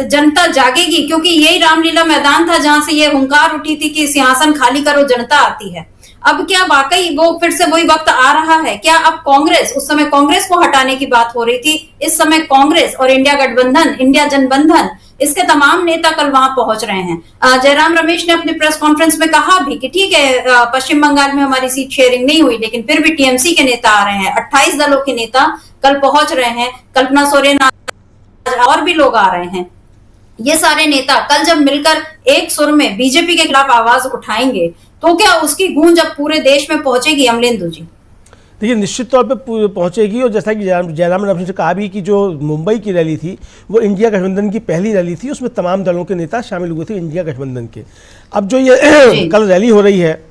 Speaker 1: जनता जागेगी? क्योंकि यही रामलीला मैदान था जहां से ये हुंकार उठी थी कि सिंहासन खाली करो, जनता आती है। अब क्या वाकई वो फिर से वही वक्त आ रहा है? क्या अब कांग्रेस, उस समय कांग्रेस को हटाने की बात हो रही थी, इस समय कांग्रेस और इंडिया गठबंधन, इंडिया जनबंधन, इसके तमाम नेता कल वहां पहुंच रहे हैं। जयराम रमेश ने अपने प्रेस कॉन्फ्रेंस में कहा भी कि ठीक है, पश्चिम बंगाल में हमारी सीट शेयरिंग नहीं हुई, लेकिन फिर भी टीएमसी के नेता आ रहे हैं, 28 दलों के नेता कल पहुंच रहे हैं, कल्पना सोरेन और भी लोग आ रहे हैं। ये सारे नेता कल जब मिलकर एक सुर में बीजेपी के खिलाफ आवाज उठाएंगे, तो क्या उसकी गूंज अब पूरे देश में पहुंचेगी अमलेंदु जी?
Speaker 3: देखिए, निश्चित तौर पे पहुंचेगी। और जैसा कि जयराम रमेश ने कहा भी कि जो मुंबई की रैली थी वो इंडिया गठबंधन की पहली रैली थी, उसमें तमाम दलों के नेता शामिल हुए थे इंडिया गठबंधन के। अब जो ये कल रैली हो रही है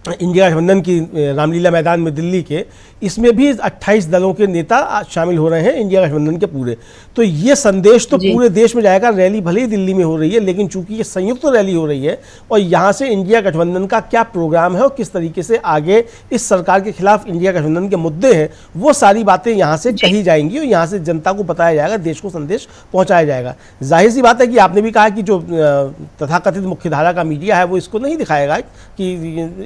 Speaker 3: इंडिया गठबंधन की रामलीला मैदान में दिल्ली के, इसमें भी 28 दलों के नेता शामिल हो रहे हैं इंडिया गठबंधन के पूरे। तो ये संदेश तो पूरे देश में जाएगा। रैली भले ही दिल्ली में हो रही है, लेकिन चूंकि ये संयुक्त रैली हो रही है और यहाँ से इंडिया गठबंधन का क्या प्रोग्राम है और किस तरीके से आगे इस सरकार के खिलाफ इंडिया गठबंधन के मुद्दे हैं, वो सारी बातें यहाँ से कही जाएंगी और यहाँ से जनता को बताया जाएगा, देश को संदेश पहुँचाया जाएगा। जाहिर सी बात है कि आपने भी कहा कि जो तथाकथित मुख्यधारा का मीडिया है वो इसको नहीं दिखाएगा कि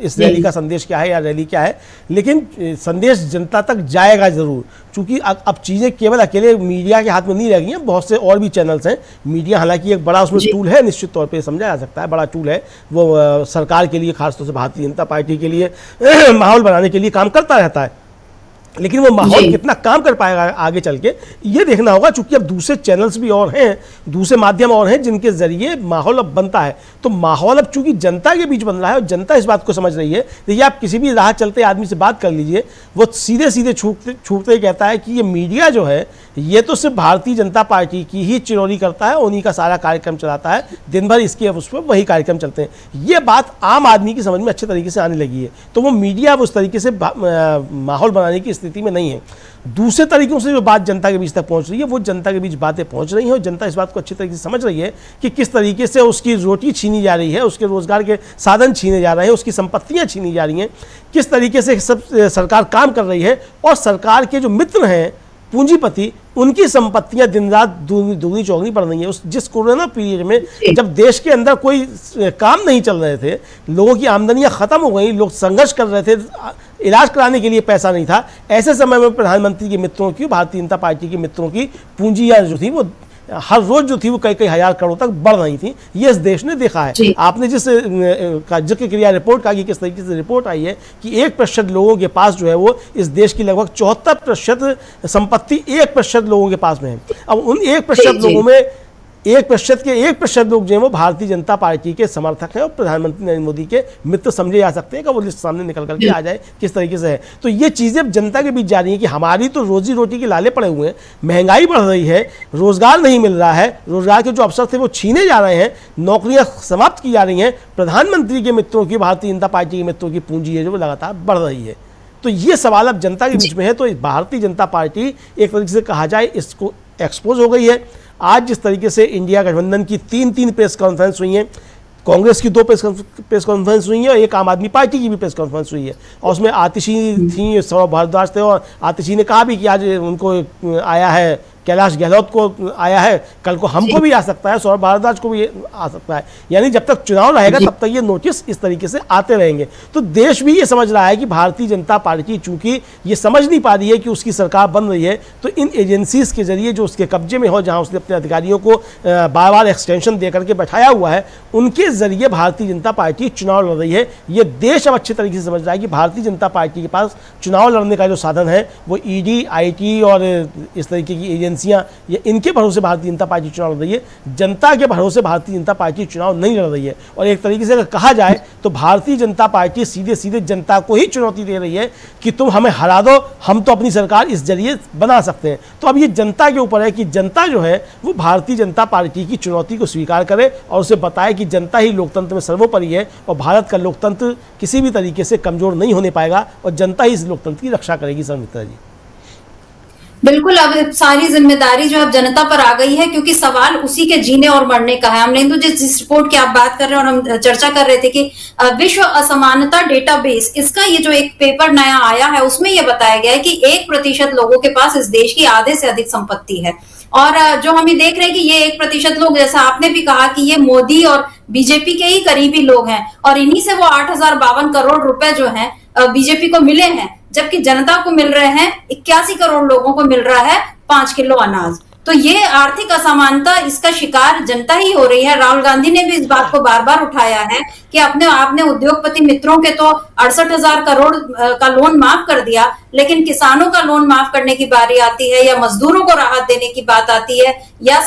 Speaker 3: इस रैली का संदेश क्या है या रैली क्या है, लेकिन संदेश जनता तक जाएगा जरूर। चूंकि अब चीज़ें केवल अकेले मीडिया के हाथ में नहीं रह गई हैं, बहुत से और भी चैनल्स हैं। मीडिया हालांकि एक बड़ा उसमें टूल है, निश्चित तौर पे समझा जा सकता है, बड़ा टूल है वो सरकार के लिए, खासतौर से भारतीय जनता पार्टी के लिए माहौल बनाने के लिए काम करता रहता है। लेकिन वो माहौल कितना काम कर पाएगा आगे चल के, ये देखना होगा। चूंकि अब दूसरे चैनल्स भी और हैं, दूसरे माध्यम और हैं जिनके जरिए माहौल अब बनता है। तो माहौल अब चूंकि जनता के बीच बन रहा है और जनता इस बात को समझ रही है। देखिए, आप किसी भी राह चलते आदमी से बात कर लीजिए, वो सीधे सीधे छूटते ही कहता है कि ये मीडिया जो है ये तो सिर्फ भारतीय जनता पार्टी की ही चिरौरी करता है, उन्हीं का सारा कार्यक्रम चलाता है, दिन भर इसके उस पर वही कार्यक्रम चलते हैं। ये बात आम आदमी की समझ में अच्छे तरीके से आने लगी है। तो वो मीडिया अब उस तरीके से माहौल बनाने की स्थिति में नहीं है। दूसरे तरीकों से जो बात जनता के बीच तक पहुंच रही है, वो जनता के बीच बातें पहुंच रही हैं और जनता इस बात को अच्छी तरीके से समझ रही है कि किस तरीके से उसकी रोटी छीनी जा रही है, उसके रोजगार के साधन छीने जा रहे हैं, उसकी संपत्तियां छीनी जा रही हैं, किस तरीके से सब सरकार काम कर रही है। और सरकार के जो मित्र हैं पूंजीपति, उनकी संपत्तियां दिन रात दुगनी चौगनी बढ़ रही है। उस जिस कोरोना पीरियड में जब देश के अंदर कोई काम नहीं चल रहे थे, लोगों की आमदनियां खत्म हो गई, लोग संघर्ष कर रहे थे, इलाज कराने के लिए पैसा नहीं था, ऐसे समय में प्रधानमंत्री के मित्रों की, भारतीय जनता पार्टी के मित्रों की पूंजियां जो थी वो हर रोज जो थी वो कई हजार करोड़ तक बढ़ रही थी। ये इस देश ने देखा है। आपने जिस जिक्र किया रिपोर्ट का कि किस तरीके से रिपोर्ट आई है कि 1% लोगों के पास जो है वो इस देश की लगभग 74% संपत्ति 1% लोगों के पास में है। अब उन 1% लोगों में 1% लोग जो है वो भारतीय जनता पार्टी के समर्थक हैं और प्रधानमंत्री नरेंद्र मोदी के मित्र समझे जा सकते हैं कि वो लिस्ट सामने निकल करके आ जाए किस तरीके से है। तो ये चीज़ें अब जनता के बीच जा रही हैं कि हमारी तो रोजी रोटी के लाले पड़े हुए हैं, महंगाई बढ़ रही है, रोजगार नहीं मिल रहा है, रोजगार के जो अवसर थे वो छीने जा रहे हैं, नौकरियां समाप्त की जा रही हैं। प्रधानमंत्री के मित्रों की, भारतीय जनता पार्टी के मित्रों की पूंजी है जो वो लगातार बढ़ रही है। तो ये सवाल अब जनता के बीच में है। तो भारतीय जनता पार्टी एक तरीके से कहा जाए इसको एक्सपोज हो गई है। आज जिस तरीके से इंडिया गठबंधन की तीन प्रेस कॉन्फ्रेंस हुई हैं, कांग्रेस की 2 प्रेस कॉन्फ्रेंस हुई है और एक आम आदमी पार्टी की भी प्रेस कॉन्फ्रेंस हुई है, और उसमें आतिशी थी, सौरभ भारद्वाज थे, और आतिशी ने कहा भी कि आज उनको आया है, कैलाश गहलोत को आया है, कल को हमको भी आ सकता है, सौरभ भारद्वाज को भी आ सकता है। यानी जब तक चुनाव रहेगा तब तक ये नोटिस इस तरीके से आते रहेंगे। तो देश भी ये समझ रहा है कि भारतीय जनता पार्टी चूंकि ये समझ नहीं पा रही है कि उसकी सरकार बन रही है, तो इन एजेंसीज के जरिए जो उसके कब्जे में हो, जहां उसने अपने अधिकारियों को बार बार एक्सटेंशन दे करके बैठाया हुआ है, उनके जरिए भारतीय जनता पार्टी चुनाव लड़ रही है। ये देश अब अच्छे तरीके से समझ रहा है कि भारतीय जनता पार्टी के पास चुनाव लड़ने का जो साधन है वो ईडी, आईटी और इस तरीके की एजेंसियां, ये इनके भरोसे भारतीय जनता पार्टी चुनाव लड़ रही है, जनता के भरोसे भारतीय जनता पार्टी चुनाव नहीं लड़ रही है। और एक तरीके से अगर कहा जाए तो भारतीय जनता पार्टी सीधे सीधे जनता को ही चुनौती दे रही है कि तुम हमें हरा दो, हम तो अपनी सरकार इस जरिए बना सकते हैं। तो अब ये जनता के ऊपर है कि जनता जो है वो भारतीय जनता पार्टी की चुनौती को स्वीकार करे और उसे बताए कि जनता ही लोकतंत्र में सर्वोपरि है और भारत का लोकतंत्र किसी भी तरीके से कमजोर नहीं होने पाएगा और जनता ही इस लोकतंत्र की रक्षा करेगी। मित्रा जी,
Speaker 1: बिल्कुल, अब सारी जिम्मेदारी जो अब जनता पर आ गई है, क्योंकि सवाल उसी के जीने और मरने का है। हमने जिस रिपोर्ट की आप बात कर रहे हैं और हम चर्चा कर रहे थे कि विश्व असमानता डेटाबेस, इसका ये जो एक पेपर नया आया है उसमें ये बताया गया है कि 1% लोगों के पास इस देश की आधे से अधिक संपत्ति है। और जो हम ये देख रहे हैं कि ये 1% लोग, जैसा आपने भी कहा कि ये मोदी और बीजेपी के ही करीबी लोग हैं और इन्हीं से वो 8,052 करोड़ रुपए जो हैं बीजेपी को मिले हैं, जबकि जनता को मिल रहे हैं 81 करोड़ लोगों को मिल रहा है 5 किलो अनाज। तो ये आर्थिक असमानता, इसका शिकार जनता ही हो रही है। राहुल गांधी ने भी इस बात को बार बार उठाया है कि आपने उद्योगपति मित्रों के तो 68,000 करोड़ का लोन माफ कर दिया, लेकिन किसानों का लोन माफ करने की बारी आती है या मजदूरों को राहत देने की बात आती है या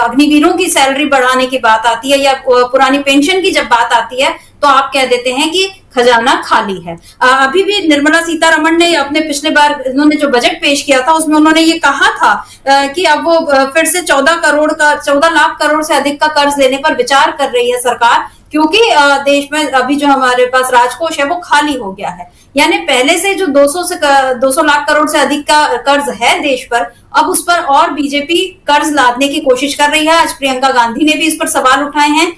Speaker 1: अग्निवीरों की सैलरी बढ़ाने की बात आती है या पुरानी पेंशन की जब बात आती है तो आप कह देते हैं कि खजाना खाली है। अभी भी निर्मला सीतारमण ने अपने पिछले बार इन्होंने जो बजट पेश किया था उसमें उन्होंने ये कहा था कि अब वो फिर से 14 लाख करोड़ से अधिक का कर्ज लेने पर विचार कर रही है सरकार, क्योंकि देश में अभी जो हमारे पास राजकोष है वो खाली हो गया है। यानी पहले से जो 200 लाख करोड़ से अधिक का कर्ज है देश पर, अब उस पर और बीजेपी कर्ज लादने की कोशिश कर रही है। आज प्रियंका गांधी ने भी इस पर सवाल उठाए हैं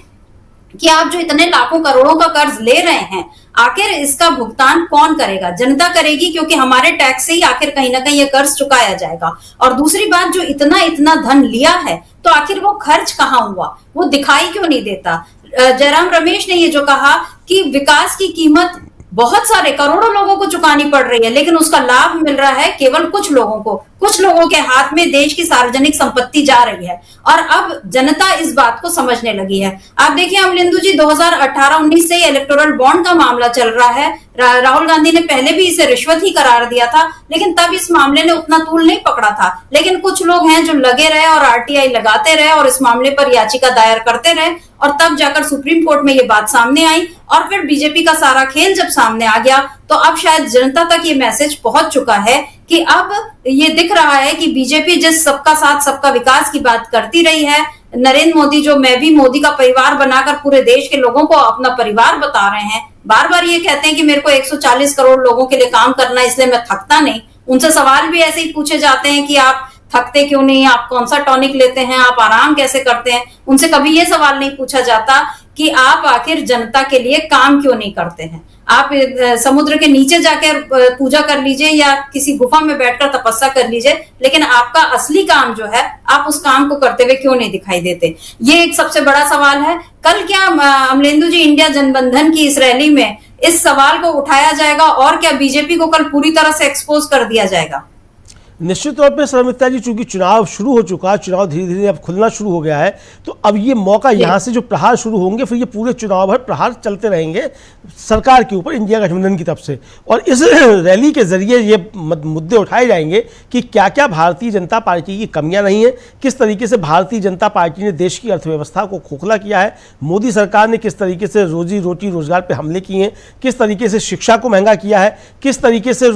Speaker 1: कि आप जो इतने लाखों करोड़ों का कर्ज ले रहे हैं, आखिर इसका भुगतान कौन करेगा? जनता करेगी, क्योंकि हमारे टैक्स से ही आखिर कहीं ना कहीं ये कर्ज चुकाया जाएगा। और दूसरी बात, जो इतना धन लिया है तो आखिर वो खर्च कहाँ हुआ, वो दिखाई क्यों नहीं देता? जयराम रमेश ने ये जो कहा कि विकास की कीमत बहुत सारे करोड़ों लोगों को चुकानी पड़ रही है, लेकिन उसका लाभ मिल रहा है केवल कुछ लोगों को, कुछ लोगों के हाथ में देश की सार्वजनिक संपत्ति जा रही है। और अब जनता इस बात को समझने लगी है। आप देखिए अमलेंदु जी, 2018-19 से इलेक्टोरल बॉन्ड का मामला चल रहा है। राहुल गांधी ने पहले भी इसे रिश्वत ही करार दिया था, लेकिन तब इस मामले ने उतना तूल नहीं पकड़ा था। लेकिन कुछ लोग हैं जो लगे रहे और आरटीआई लगाते रहे और इस मामले पर याचिका दायर करते रहे, और तब जाकर सुप्रीम कोर्ट में ये बात सामने आई। और फिर बीजेपी का सारा खेल जब सामने आ गया तो अब शायद जनता तक ये मैसेज पहुंच चुका है कि अब ये दिख रहा है कि बीजेपी जिस सबका साथ सबका विकास की बात करती रही है, नरेंद्र मोदी जो मैं भी मोदी का परिवार बनाकर पूरे देश के लोगों को अपना परिवार बता रहे हैं, बार बार ये कहते हैं कि मेरे को 140 करोड़ लोगों के लिए काम करना है इसलिए मैं थकता नहीं। उनसे सवाल भी ऐसे ही पूछे जाते हैं कि आप थकते क्यों नहीं, आप कौन सा टॉनिक लेते हैं, आप आराम कैसे करते हैं। उनसे कभी ये सवाल नहीं पूछा जाता कि आप आखिर जनता के लिए काम क्यों नहीं करते हैं। आप समुद्र के नीचे जाकर पूजा कर लीजिए या किसी गुफा में बैठकर तपस्या कर लीजिए, लेकिन आपका असली काम जो है आप उस काम को करते हुए क्यों नहीं दिखाई देते, ये एक सबसे बड़ा सवाल है। कल क्या अमलेंदु जी इंडिया जनबंधन की इस रैली में इस सवाल को उठाया जाएगा और क्या बीजेपी को कल पूरी तरह से एक्सपोज कर दिया जाएगा?
Speaker 3: निश्चित तौर पे शर्मिष्ठा जी, चूंकि चुनाव शुरू हो चुका है, चुनाव धीरे धीरे अब खुलना शुरू हो गया है, तो अब ये मौका यहाँ से जो प्रहार शुरू होंगे फिर ये पूरे चुनाव भर प्रहार चलते रहेंगे सरकार के ऊपर इंडिया गठबंधन की तरफ से। और इस रैली के जरिए ये मुद्दे उठाए जाएंगे कि क्या क्या भारतीय जनता पार्टी की कमियां नहीं है, किस तरीके से भारतीय जनता पार्टी ने देश की अर्थव्यवस्था को खोखला किया है, मोदी सरकार ने किस तरीके से रोजी रोटी रोजगार पर हमले किए हैं, किस तरीके से शिक्षा को महंगा किया है, किस तरीके से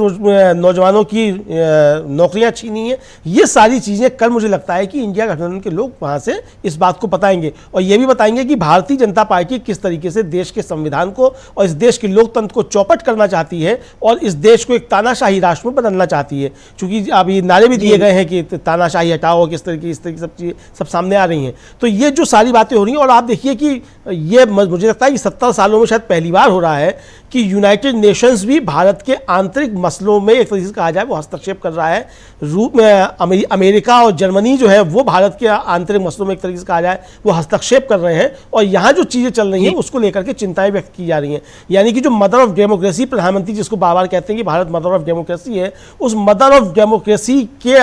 Speaker 3: नौजवानों की नौकरियां छीनी है। ये सारी चीजें कल मुझे लगता है कि इंडिया गठबंधन के लोग वहां से इस बात को बताएंगे और ये भी बताएंगे कि भारतीय जनता पार्टी किस तरीके से देश के संविधान को और इस देश के लोकतंत्र को चौपट करना चाहती है और इस देश को एक तानाशाही राष्ट्र में बदलना चाहती है। क्योंकि अभी नारे भी दिए गए हैं कि तानाशाही हटाओ, किस तरीके इस तरीके सब चीजें सब सामने आ रही हैं। तो ये जो सारी बातें हो रही हैं, और आप देखिए कि ये मुझे लगता है कि 70 सालों में शायद पहली बार हो रहा है कि यूनाइटेड नेशंस भी भारत के आंतरिक मसलों में एक तरीके से कहा जाए वो हस्तक्षेप कर रहा है। रूप में अमेरिका और जर्मनी जो है वो भारत के आंतरिक मसलों में एक तरीके से कहा जाए वो हस्तक्षेप कर रहे हैं और यहाँ जो चीज़ें चल रही हैं उसको लेकर के चिंताएं व्यक्त की जा रही हैं। यानी कि जो मदर ऑफ डेमोक्रेसी प्रधानमंत्री जिसको बार बार कहते हैं कि भारत मदर ऑफ डेमोक्रेसी है, उस मदर ऑफ डेमोक्रेसी के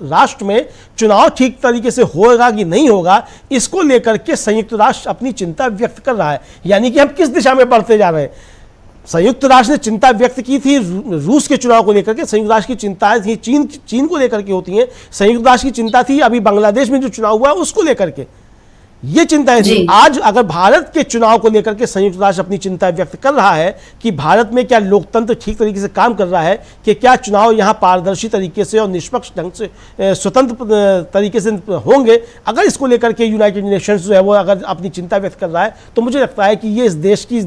Speaker 3: राष्ट्र में चुनाव ठीक तरीके से होगा कि नहीं होगा, इसको लेकर के संयुक्त राष्ट्र अपनी चिंता व्यक्त कर रहा है। यानी कि हम किस दिशा में बढ़ते जा रहे हैं। संयुक्त राष्ट्र ने चिंता व्यक्त की थी रूस के चुनाव को लेकर के। संयुक्त राष्ट्र की चिंताएं थी चीन को लेकर के होती हैं। संयुक्त राष्ट्र की चिंता थी अभी बांग्लादेश में जो चुनाव हुआ उसको लेकर के, ये चिंताएं थी। आज अगर भारत के चुनाव को लेकर के संयुक्त राष्ट्र अपनी चिंता व्यक्त कर रहा है कि भारत में क्या लोकतंत्र ठीक तरीके से काम कर रहा है, कि क्या चुनाव यहाँ पारदर्शी तरीके से और निष्पक्ष ढंग से स्वतंत्र तरीके से होंगे, अगर इसको लेकर के यूनाइटेड नेशंस जो है वो अगर अपनी चिंता व्यक्त कर रहा है, तो मुझे लगता है कि ये इस देश की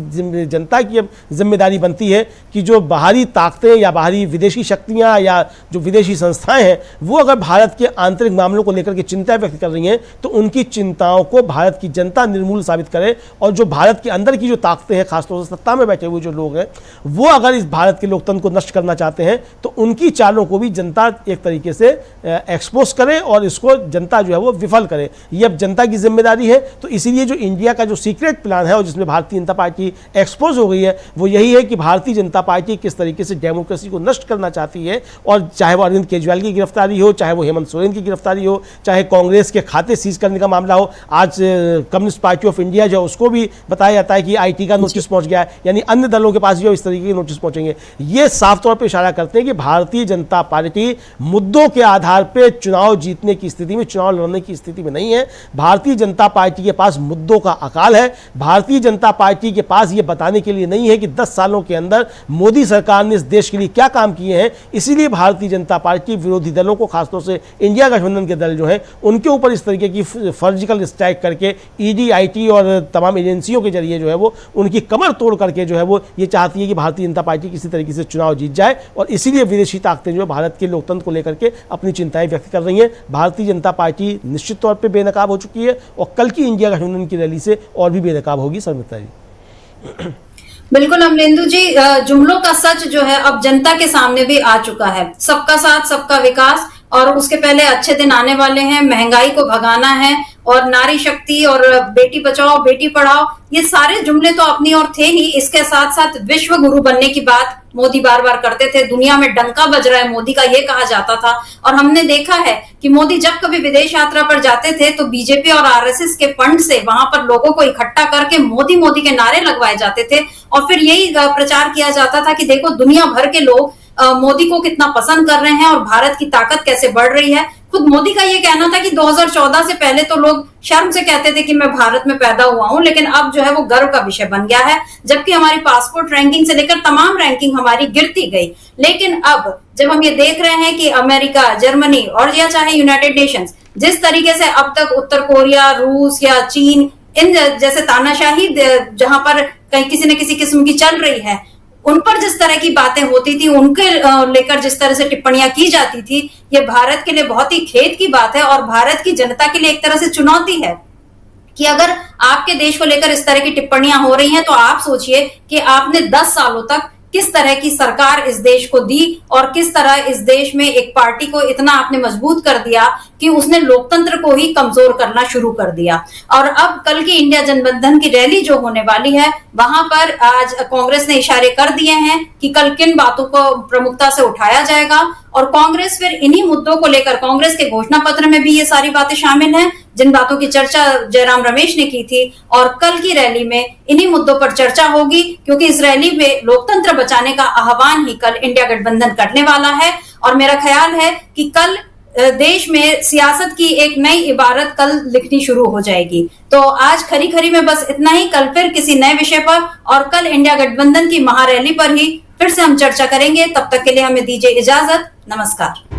Speaker 3: जनता की अब जिम्मेदारी बनती है कि जो बाहरी ताकतें या बाहरी विदेशी शक्तियाँ या जो विदेशी संस्थाएँ हैं वो अगर भारत के आंतरिक मामलों को लेकर के चिंता व्यक्त कर रही हैं, तो उनकी चिंताओं को भारत की जनता निर्मूल साबित करे। और जो भारत के अंदर की जो ताकतें हैं, खासतौर से सत्ता में बैठे हुए जो लोग हैं, वो अगर इस भारत के लोकतंत्र को नष्ट करना चाहते हैं, तो उनकी चालों को भी जनता एक तरीके से एक्सपोज करे और इसको जनता जो है वो विफल करे। ये अब जनता की जिम्मेदारी है। तो इसीलिए जो इंडिया का जो सीक्रेट प्लान है और जिसमें भारतीय जनता पार्टी एक्सपोज हो गई है, वो यही है कि भारतीय जनता पार्टी किस तरीके से डेमोक्रेसी को नष्ट करना चाहती है। और चाहे वो अरविंद केजरीवाल की गिरफ्तारी हो, चाहे वो हेमंत सोरेन की गिरफ्तारी हो, चाहे कांग्रेस के खाते सीज करने का मामला हो। आज कम्युनिस्ट पार्टी ऑफ इंडिया जो उसको भी बताया जाता है कि आईटी का नोटिस पहुंच गया है, यानी अन्य दलों के पास जो इस तरीके के नोटिस पहुंचेंगे। ये साफ तौर पे इशारा करते हैं कि भारतीय जनता पार्टी मुद्दों के आधार पे चुनाव जीतने की स्थिति में, चुनाव लड़ने की स्थिति में नहीं है। भारतीय जनता पार्टी के पास मुद्दों का अकाल है। भारतीय जनता पार्टी के पास ये बताने के लिए नहीं है कि 10 सालों के अंदर मोदी सरकार ने इस देश के लिए क्या काम किए हैं। इसीलिए भारतीय जनता पार्टी विरोधी दलों को, खासतौर से इंडिया गठबंधन के दल जो है, उनके ऊपर इस तरीके की सर्जिकल स्ट्राइक करके ईडी, आईटी और तमाम एजेंसियों के जरिए जो है वो उनकी कमर तोड़ करके जो है वो ये चाहती है कि भारतीय जनता पार्टी किसी तरीके से चुनाव जीत जाए। और इसीलिए विदेशी ताकतें जो है भारत के लोकतंत्र को लेकर के अपनी चिंताएं व्यक्त कर रही हैं। भारतीय जनता पार्टी निश्चित तौर पर बेनकाब हो चुकी है और कल की इंडिया गठबंधन की रैली से और भी बेनकाब होगी। शर्मिष्ठा जी।
Speaker 1: बिल्कुल अमलेंदु जी, जुमलों का सच जो है अब जनता के सामने भी आ चुका है। सबका साथ, सबका विकास, और उसके पहले अच्छे दिन आने वाले हैं, महंगाई को भगाना है, और नारी शक्ति और बेटी बचाओ बेटी पढ़ाओ, ये सारे जुमले तो अपनी ओर थे ही। इसके साथ साथ विश्व गुरु बनने की बात मोदी बार बार करते थे। दुनिया में डंका बज रहा है मोदी का, ये कहा जाता था। और हमने देखा है कि मोदी जब कभी विदेश यात्रा पर जाते थे तो बीजेपी और आरएसएस के फंड से वहां पर लोगों को इकट्ठा करके मोदी मोदी के नारे लगवाए जाते थे, और फिर यही प्रचार किया जाता था कि देखो दुनिया भर के लोग मोदी को कितना पसंद कर रहे हैं और भारत की ताकत कैसे बढ़ रही है। खुद मोदी का ये कहना था कि 2014 से पहले तो लोग शर्म से कहते थे कि मैं भारत में पैदा हुआ हूं, लेकिन अब जो है वो गर्व का विषय बन गया है। जबकि हमारी पासपोर्ट रैंकिंग से लेकर तमाम रैंकिंग हमारी गिरती गई। लेकिन अब जब हम ये देख रहे हैं कि अमेरिका, जर्मनी और या चाहे यूनाइटेड नेशंस जिस तरीके से अब तक उत्तर कोरिया, रूस या चीन, इन जैसे तानाशाही जहां पर कहीं किसी न किसी किस्म की चल रही है, उन पर जिस तरह की बातें होती थी, उनके लेकर जिस तरह से टिप्पणियां की जाती थी, ये भारत के लिए बहुत ही खेद की बात है और भारत की जनता के लिए एक तरह से चुनौती है कि अगर आपके देश को लेकर इस तरह की टिप्पणियां हो रही हैं, तो आप सोचिए कि आपने 10 सालों तक किस तरह की सरकार इस देश को दी और किस तरह इस देश में एक पार्टी को इतना आपने मजबूत कर दिया कि उसने लोकतंत्र को ही कमजोर करना शुरू कर दिया। और अब कल की इंडिया जनबंधन की रैली जो होने वाली है, वहां पर आज कांग्रेस ने इशारे कर दिए हैं कि कल किन बातों को प्रमुखता से उठाया जाएगा, और कांग्रेस फिर इन्हीं मुद्दों को लेकर, कांग्रेस के घोषणा पत्र में भी ये सारी बातें शामिल हैं जिन बातों की चर्चा जयराम रमेश ने की थी, और कल की रैली में इन्हीं मुद्दों पर चर्चा होगी, क्योंकि इस रैली में लोकतंत्र बचाने का आह्वान ही कल इंडिया गठबंधन करने वाला है। और मेरा ख्याल है कि कल देश में सियासत की एक नई इबारत कल लिखनी शुरू हो जाएगी। तो आज खरी खरी में बस इतना ही। कल फिर किसी नए विषय पर और कल इंडिया गठबंधन की महारैली पर ही फिर से हम चर्चा करेंगे। तब तक के लिए हमें दीजिए इजाजत। नमस्कार।